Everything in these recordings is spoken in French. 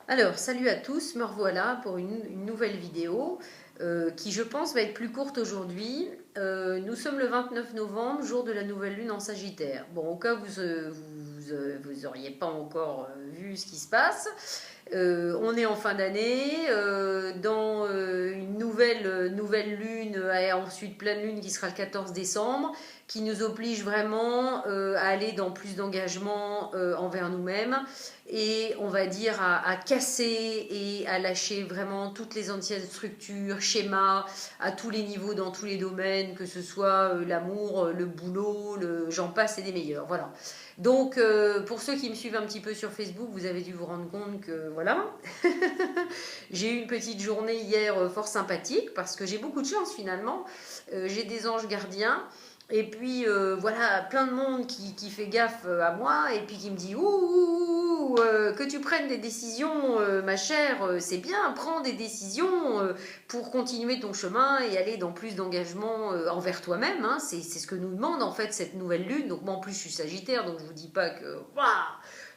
Alors, salut à tous, me revoilà pour une nouvelle vidéo qui, je pense, va être plus courte aujourd'hui. Nous sommes le 29 novembre, jour de la nouvelle lune en Sagittaire. Bon, au cas où vous n'auriez pas encore vu ce qui se passe, on est en fin d'année, dans une nouvelle lune, et ensuite pleine lune qui sera le 14 décembre, qui nous oblige vraiment à aller dans plus d'engagement envers nous-mêmes et on va dire à casser et à lâcher vraiment toutes les anciennes structures, schémas, à tous les niveaux, dans tous les domaines, que ce soit l'amour, le boulot, j'en passe et des meilleurs. Voilà. Donc, pour ceux qui me suivent un petit peu sur Facebook, vous avez dû vous rendre compte que voilà, j'ai eu une petite journée hier fort sympathique parce que j'ai beaucoup de chance finalement. J'ai des anges gardiens. Et puis voilà, plein de monde qui fait gaffe à moi et puis qui me dit ouh, que tu prennes des décisions, ma chère, c'est bien, prends des décisions pour continuer ton chemin et aller dans plus d'engagement envers toi-même. Hein. C'est ce que nous demande en fait cette nouvelle lune. Donc moi en plus je suis Sagittaire, donc je vous dis pas que waouh,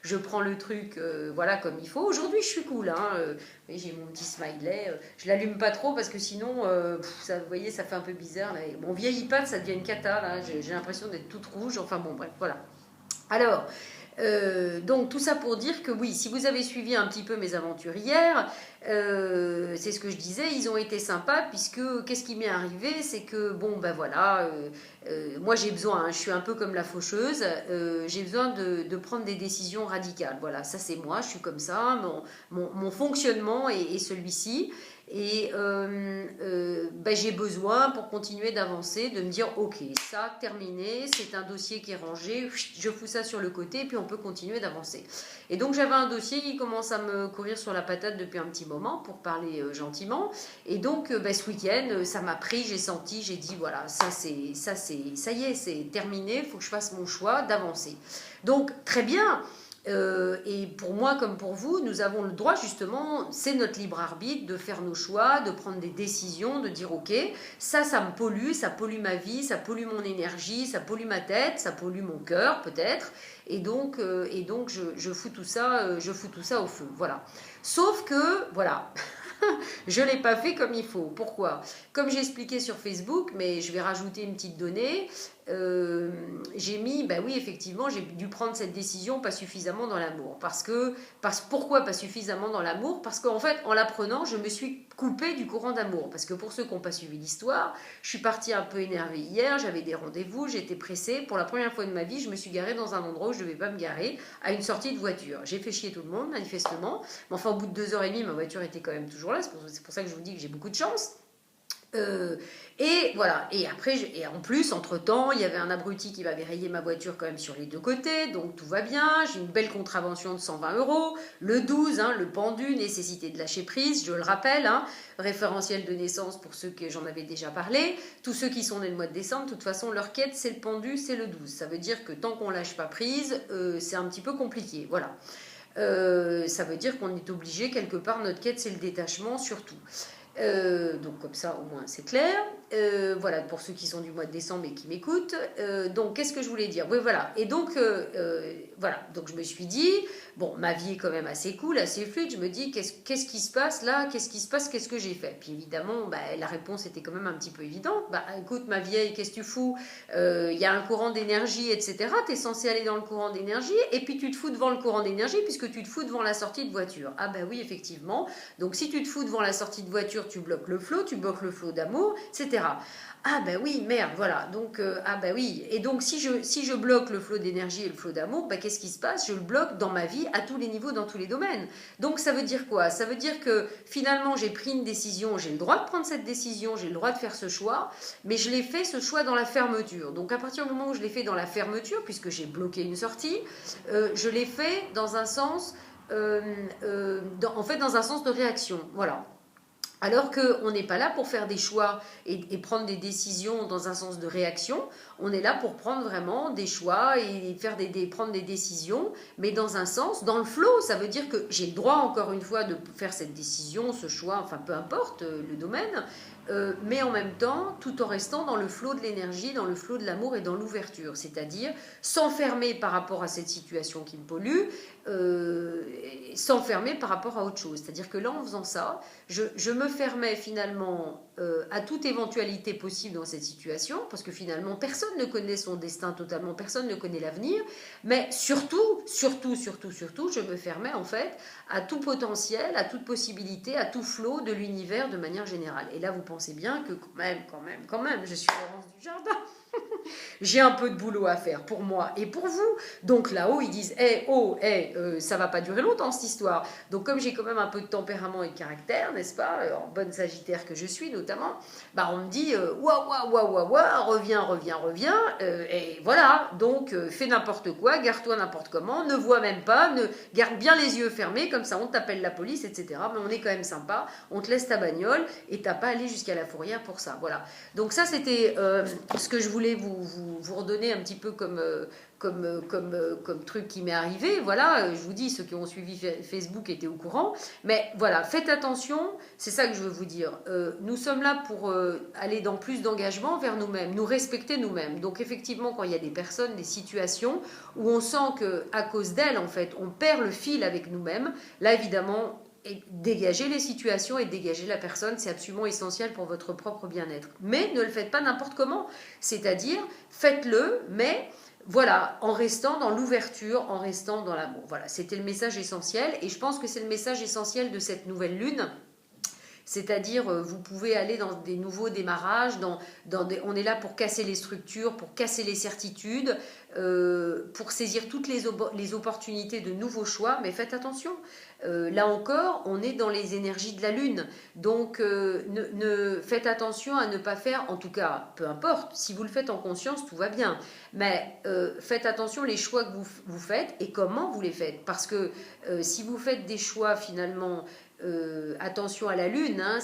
je prends le truc voilà comme il faut. Aujourd'hui je suis cool, hein, j'ai mon petit smiley, je l'allume pas trop parce que sinon ça, vous voyez, ça fait un peu bizarre là. Mon vieil iPad ça devient une cata là, j'ai l'impression d'être toute rouge, enfin bon bref voilà. Alors donc tout ça pour dire que oui, si vous avez suivi un petit peu mes aventures hier, c'est ce que je disais, ils ont été sympas puisque qu'est-ce qui m'est arrivé, c'est que bon ben voilà, moi j'ai besoin, hein, je suis un peu comme la faucheuse, j'ai besoin de prendre des décisions radicales. Voilà, ça c'est moi, je suis comme ça, mon fonctionnement est celui-ci. Et ben, j'ai besoin pour continuer d'avancer, de me dire ok, ça terminé, c'est un dossier qui est rangé, je fous ça sur le côté, puis on peut continuer d'avancer. Et donc j'avais un dossier qui commence à me courir sur la patate depuis un petit moment, pour parler gentiment. Et donc ben, ce week-end, ça m'a pris, j'ai senti, j'ai dit voilà, ça y est, c'est terminé, il faut que je fasse mon choix d'avancer. Donc très bien. Et pour moi comme pour vous, nous avons le droit justement, c'est notre libre arbitre de faire nos choix, de prendre des décisions, de dire ok, ça me pollue, ça pollue ma vie, ça pollue mon énergie, ça pollue ma tête, ça pollue mon cœur peut-être, et donc je fous tout ça au feu, voilà. Sauf que voilà, je ne l'ai pas fait comme il faut. Pourquoi? Comme j'ai expliqué sur Facebook, mais je vais rajouter une petite donnée, j'ai mis, ben oui, effectivement, j'ai dû prendre cette décision pas suffisamment dans l'amour. Pourquoi pas suffisamment dans l'amour? Parce qu'en fait, en l'apprenant, je me suis coupée du courant d'amour. Parce que pour ceux qui n'ont pas suivi l'histoire, je suis partie un peu énervée hier, j'avais des rendez-vous, j'étais pressée. Pour la première fois de ma vie, je me suis garée dans un endroit où je ne devais pas me garer, à une sortie de voiture. J'ai fait chier tout le monde, manifestement. Mais enfin, au bout de 2h30, ma voiture était quand même toujours là. C'est pour ça que je vous dis que j'ai beaucoup de chance. Et voilà, et après, et en plus, entre-temps, il y avait un abruti qui m'avait rayé ma voiture quand même sur les deux côtés, donc tout va bien, j'ai une belle contravention de 120 €, le 12, hein, le pendu, nécessité de lâcher prise, je le rappelle, hein, référentiel de naissance pour ceux que j'en avais déjà parlé, tous ceux qui sont nés le mois de décembre, de toute façon, leur quête, c'est le pendu, c'est le 12, ça veut dire que tant qu'on lâche pas prise, c'est un petit peu compliqué, voilà. Ça veut dire qu'on est obligé, quelque part, notre quête, c'est le détachement, surtout. Donc comme ça au moins c'est clair. Voilà pour ceux qui sont du mois de décembre et qui m'écoutent. Donc qu'est-ce que je voulais dire? Oui voilà. Et donc voilà. Donc je me suis dit bon, ma vie est quand même assez cool, assez fluide. Je me dis qu'est-ce qui se passe là? Qu'est-ce qui se passe? Qu'est-ce que j'ai fait? Puis évidemment bah, la réponse était quand même un petit peu évidente. Bah écoute ma vieille, qu'est-ce que tu fous? Il y a un courant d'énergie, etc. Tu es censé aller dans le courant d'énergie et puis tu te fous devant le courant d'énergie puisque tu te fous devant la sortie de voiture. Ah bah oui effectivement. Donc si tu te fous devant la sortie de voiture, tu bloques le flot, tu bloques le flot d'amour, etc. Ah ben oui, merde, voilà. Donc, ah ben oui. Et donc, si je bloque le flot d'énergie et le flot d'amour, ben, qu'est-ce qui se passe? Je le bloque dans ma vie, à tous les niveaux, dans tous les domaines. Donc, ça veut dire quoi? Ça veut dire que finalement, j'ai pris une décision, j'ai le droit de prendre cette décision, j'ai le droit de faire ce choix, mais je l'ai fait, ce choix, dans la fermeture. Donc, à partir du moment où je l'ai fait dans la fermeture, puisque j'ai bloqué une sortie, je l'ai fait dans un sens, en fait, dans un sens de réaction. Voilà. Alors qu'on n'est pas là pour faire des choix et prendre des décisions dans un sens de réaction, on est là pour prendre vraiment des choix et prendre des décisions, mais dans un sens, dans le flow, ça veut dire que j'ai le droit encore une fois de faire cette décision, ce choix, enfin peu importe le domaine, mais en même temps, tout en restant dans le flot de l'énergie, dans le flot de l'amour et dans l'ouverture, c'est-à-dire s'enfermer par rapport à cette situation qui me pollue, s'enfermer par rapport à autre chose. C'est-à-dire que là, en faisant ça, je me fermais finalement à toute éventualité possible dans cette situation, parce que finalement, personne ne connaît son destin totalement, personne ne connaît l'avenir, mais surtout, je me fermais en fait à tout potentiel, à toute possibilité, à tout flot de l'univers de manière générale. Et là, vous pensez bien que quand même, je suis Laurence Dujardin. J'ai un peu de boulot à faire pour moi et pour vous. Donc là-haut, ils disent ça va pas durer longtemps cette histoire. Donc, comme j'ai quand même un peu de tempérament et de caractère, n'est-ce pas, en bonne Sagittaire que je suis notamment, bah, on me dit reviens. Et voilà, donc fais n'importe quoi, garde-toi n'importe comment, ne vois même pas, garde bien les yeux fermés, comme ça on t'appelle la police, etc. Mais on est quand même sympa, on te laisse ta bagnole et t'as pas allé jusqu'à la fourrière pour ça. Voilà. Donc, ça, c'était ce que je voulais vous redonner un petit peu comme truc qui m'est arrivé. Voilà, je vous dis, ceux qui ont suivi Facebook étaient au courant. Mais voilà, faites attention, c'est ça que je veux vous dire. Nous sommes là pour aller dans plus d'engagement vers nous-mêmes, nous respecter nous-mêmes. Donc effectivement, quand il y a des personnes, des situations où on sent qu'à cause d'elles, en fait, on perd le fil avec nous-mêmes, là évidemment, et dégager les situations et dégager la personne, c'est absolument essentiel pour votre propre bien-être. Mais ne le faites pas n'importe comment. C'est-à-dire, faites-le, mais voilà, en restant dans l'ouverture, en restant dans l'amour. Voilà, c'était le message essentiel. Et je pense que c'est le message essentiel de cette nouvelle lune. C'est-à-dire, vous pouvez aller dans des nouveaux démarrages, on est là pour casser les structures, pour casser les certitudes, pour saisir toutes les opportunités de nouveaux choix, mais faites attention. Là encore, on est dans les énergies de la Lune. Donc, faites attention à ne pas faire, en tout cas, peu importe, si vous le faites en conscience, tout va bien. Mais faites attention les choix que vous faites et comment vous les faites. Parce que si vous faites des choix finalement... attention à la Lune, hein,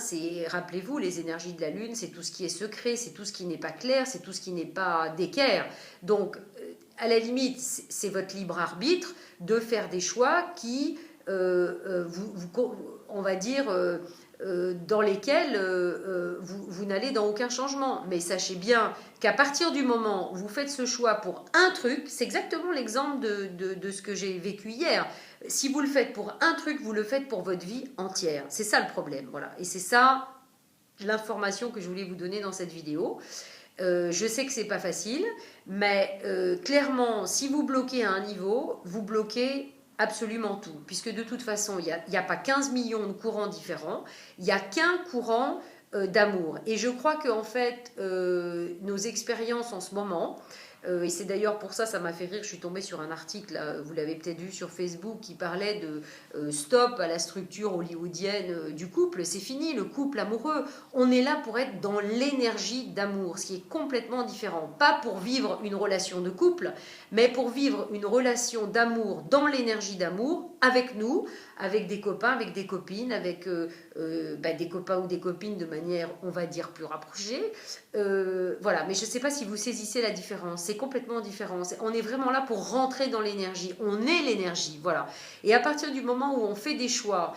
rappelez-vous, les énergies de la Lune, c'est tout ce qui est secret, c'est tout ce qui n'est pas clair, c'est tout ce qui n'est pas d'équerre. Donc, à la limite, c'est votre libre arbitre de faire des choix qui, on va dire, dans lesquels vous n'allez dans aucun changement. Mais sachez bien qu'à partir du moment où vous faites ce choix pour un truc, c'est exactement l'exemple de ce que j'ai vécu hier. Si vous le faites pour un truc, vous le faites pour votre vie entière. C'est ça le problème. Voilà. Et c'est ça l'information que je voulais vous donner dans cette vidéo. Je sais que c'est pas facile, mais clairement, si vous bloquez à un niveau, vous bloquez absolument tout. Puisque de toute façon, il n'y a pas 15 millions de courants différents, il n'y a qu'un courant d'amour. Et je crois qu'en fait, nos expériences en ce moment, et c'est d'ailleurs pour ça m'a fait rire, je suis tombée sur un article, là, vous l'avez peut-être vu sur Facebook, qui parlait de stop à la structure hollywoodienne du couple, c'est fini, le couple amoureux. On est là pour être dans l'énergie d'amour, ce qui est complètement différent. Pas pour vivre une relation de couple, mais pour vivre une relation d'amour dans l'énergie d'amour, avec nous, avec des copains, avec des copines, avec des copains ou des copines de manière, on va dire, plus rapprochée. Voilà, mais je ne sais pas si vous saisissez la différence. C'est complètement différent. On est vraiment là pour rentrer dans l'énergie. On est l'énergie, voilà. Et à partir du moment où on fait des choix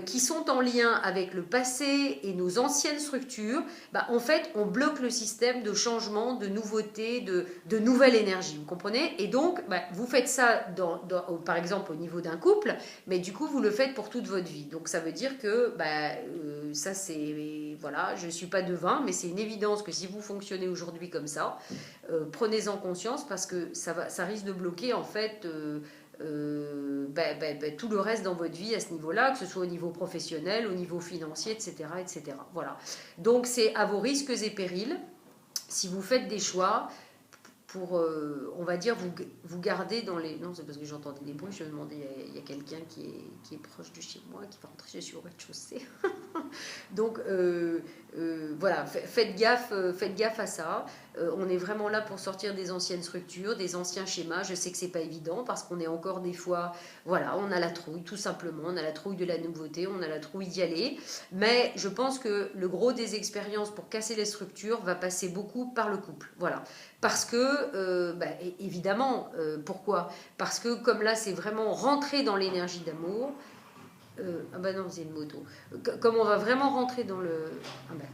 qui sont en lien avec le passé et nos anciennes structures, en fait, on bloque le système de changement, de nouveauté, de nouvelle énergie. Vous comprenez? Et donc, vous faites ça, par exemple, au niveau d'un couple, mais du coup, vous le faites pour toute votre vie. Donc, ça veut dire que ça, c'est... Voilà, je ne suis pas devin, mais c'est une évidence que si vous fonctionnez aujourd'hui comme ça, prenez-en conscience parce que ça risque de bloquer, en fait... tout le reste dans votre vie à ce niveau-là, que ce soit au niveau professionnel, au niveau financier, etc. etc. Voilà. Donc c'est à vos risques et périls, si vous faites des choix pour, on va dire, vous garder dans les... Non, c'est parce que j'entendais des bruits, je me demandais, il y a quelqu'un qui est proche de chez moi, qui va rentrer sur le rez-de-chaussée. Donc, voilà, faites gaffe à ça. On est vraiment là pour sortir des anciennes structures, des anciens schémas. Je sais que c'est pas évident parce qu'on est encore des fois, voilà, on a la trouille, tout simplement. On a la trouille de la nouveauté, on a la trouille d'y aller. Mais je pense que le gros des expériences pour casser les structures va passer beaucoup par le couple. Voilà. Parce que, évidemment, pourquoi? Parce que comme là, c'est vraiment rentrer dans l'énergie d'amour. Ah bah non, c'est une moto. Comme on va vraiment rentrer dans le... Ah bah,